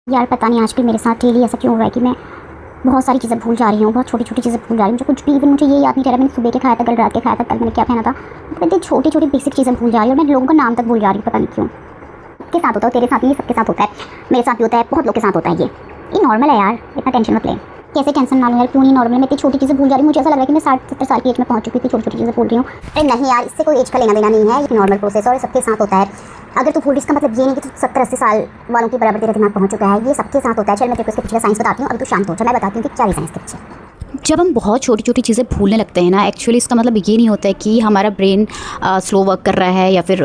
यार पता नहीं आजकल मेरे साथ डेली ऐसा क्यों हो रहा है कि मैं बहुत सारी चीज़ें भूल जा रही हूँ, बहुत छोटी छोटी चीज़ें भूल जा रही हूँ। मुझे कुछ भी, इवन मुझे ये याद नहीं रह रहा मैंने सुबह के खाया था, कल रात के खाया था, कल मैंने क्या पहना था। इतनी छोटी छोटी बेसिक चीज़ें भूल जा रही हूँ और मैं लोगों का नाम तक भूल जा रही हूँ, पता नहीं क्यों। सबके साथ होता है, तेरे साथ भी, सबके साथ होता है, मेरे साथ भी होता है, बहुत लोग के साथ होता है। ये नॉर्मल है यार, इतना टेंशन मत ले। कैसे टेंशन ना लूँ यार, क्यों नहीं नॉर्मल है। मैं इतनी छोटी चीज़ें भूल जा रही हूँ, मुझे ऐसा लग रहा है कि मैं 60-70 साल की एज में पहुँच चुकी थी, छोटी छोटी चीज़ें भूल रही हूँ। अरे नहीं यार, इससे कोई एज का लेना देना नहीं है, ये नॉर्मल प्रोसेस और सबके साथ होता है। अगर तू भूल, इसका मतलब ये नहीं कि तू 70-80 साल वालों के बराबर तेरा दिमाग पहुँच चुका है, ये सबके साथ होता है। चल मैं तेरे को इसके पीछे साइंस बताती हूँ, अब तू शांत हो जा, मैं बताती हूँ कि क्या रीज़न है इसके पीछे। जब हम बहुत छोटी छोटी चीज़ें भूलने लगते हैं ना, एक्चुअली इसका मतलब ये नहीं होता है कि हमारा ब्रेन स्लो वर्क कर रहा है या फिर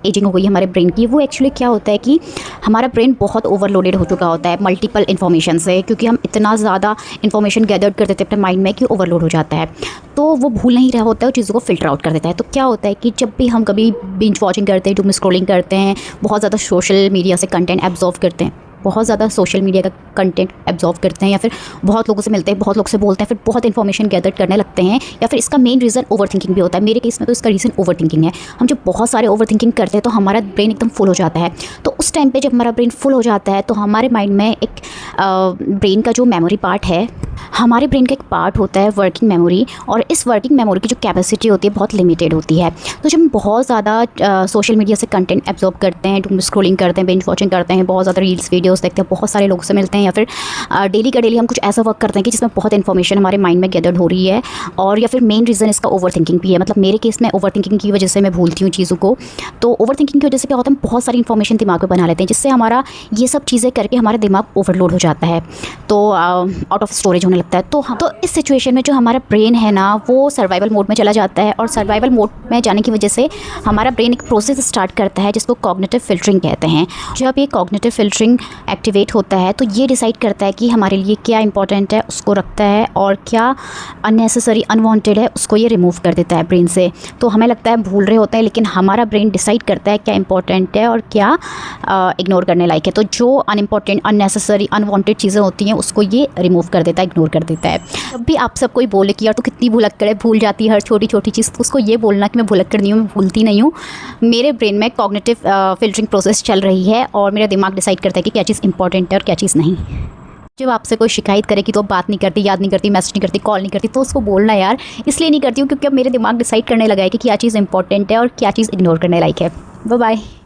एजिंग हो गई हमारे ब्रेन की। वो एक्चुअली क्या होता है कि हमारा ब्रेन बहुत ओवरलोडेड हो चुका होता है मल्टीपल इन्फॉर्मेशन से, क्योंकि हम इतना ज़्यादा इन्फॉर्मेशन गैदर कर देते हैं अपने माइंड में कि ओवरलोड हो जाता है, तो वो भूल नहीं रहा होता है, चीज़ों को फिल्टर आउट कर देता है। तो क्या होता है कि जब भी हम कभी बिंज वॉचिंग करते हैं, डूम स्क्रॉलिंग करते हैं, बहुत ज़्यादा सोशल मीडिया से कंटेंट एब्जॉर्व करते हैं, बहुत ज़्यादा सोशल मीडिया का कंटेंट एब्जॉर्व करते हैं, या फिर बहुत लोगों से मिलते हैं, बहुत लोग से बोलते हैं, फिर बहुत इन्फॉर्मेशन गैदर करने लगते हैं, या फिर इसका मेन रीज़न ओवर थिंकिंग भी होता है। मेरे केस में तो इसका रीज़न ओवर थिंकिंग है। हम जब बहुत सारे ओवर थिंकिंग करते हैं तो हमारा ब्रेन एकदम फुल हो जाता है। तो उस टाइम पे जब हमारा ब्रेन फुल हो जाता है तो हमारे माइंड में एक ब्रेन का जो मेमोरी पार्ट है, हमारे ब्रेन का एक पार्ट होता है वर्किंग मेमोरी, और इस वर्किंग मेमोरी की जो कैपेसिटी होती है बहुत लिमिटेड होती है। तो जब हम बहुत ज़्यादा सोशल मीडिया से कंटेंट एब्जॉर्ब करते हैं, डूम स्क्रॉलिंग करते हैं, बिंज वॉचिंग करते हैं, बहुत ज़्यादा रील्स वीडियोस देखते हैं, बहुत सारे लोगों से मिलते हैं, या फिर डेली का डेली हम कुछ ऐसा वर्क करते हैं कि जिसमें बहुत इन्फॉर्मेशन हमारे माइंड में गैदर्ड हो रही है, और या फिर मेन रीज़न इसका ओवर थिंकिंग भी है। मतलब मेरे केस में ओवर थिंकिंग की वजह से मैं भूलती हूँ चीज़ों को। तो ओवर थिंकिंग की वजह से क्या होता है, हम बहुत सारी इन्फॉर्मेशन दिमाग में बना लेते हैं, जिससे हमारा ये सब चीज़ें करके हमारा दिमाग ओवरलोड हो जाता है, तो आउट ऑफ स्टोरेज होने लगता है। तो इस सिचुएशन में जो हमारा ब्रेन है ना, वो सर्वाइवल मोड में चला जाता है, और सर्वाइवल मोड में जाने की वजह से हमारा ब्रेन एक प्रोसेस स्टार्ट करता है जिसको कॉग्निटिव फिल्टरिंग कहते हैं। जब ये कॉग्निटिव फिल्टरिंग एक्टिवेट होता है तो ये डिसाइड करता है कि हमारे लिए क्या इंपॉर्टेंट है उसको रखता है, और क्या अननेसेसरी अनवांटेड है उसको ये रिमूव कर देता है ब्रेन से। तो हमें लगता है भूल रहे होते हैं, लेकिन हमारा ब्रेन डिसाइड करता है क्या इंपॉर्टेंट है और क्या इग्नोर करने लायक है। तो जो अनइम्पॉर्टेंट, अननेसेसरी, अनवांटेड चीज़ें होती हैं उसको ये रिमूव कर देता है, इग्नोर कर देता है। जब भी आप सब कोई बोले कि यार तो कितनी भुलक्कड़ है, भूल जाती है हर छोटी छोटी चीज़, तो उसको ये बोलना कि मैं भुलक्कड़ नहीं हूँ, मैं भूलती नहीं हूँ। मेरे ब्रेन में कॉग्निटिव फिल्टरिंग प्रोसेस चल रही है, और मेरा दिमाग डिसाइड करता है कि क्या चीज़ इंपॉर्टेंट है और क्या चीज़ नहीं। जब आपसे कोई शिकायत करे कि तो बात नहीं करती, याद नहीं करती, मैसेज नहीं करती, कॉल नहीं करती, तो उसको बोलना यार इसलिए नहीं करती हूँ क्योंकि अब मेरे दिमाग डिसाइड करने लगा है कि क्या चीज़ इंपॉर्टेंट है और क्या चीज़ इग्नोर करने लायक है। Bye bye.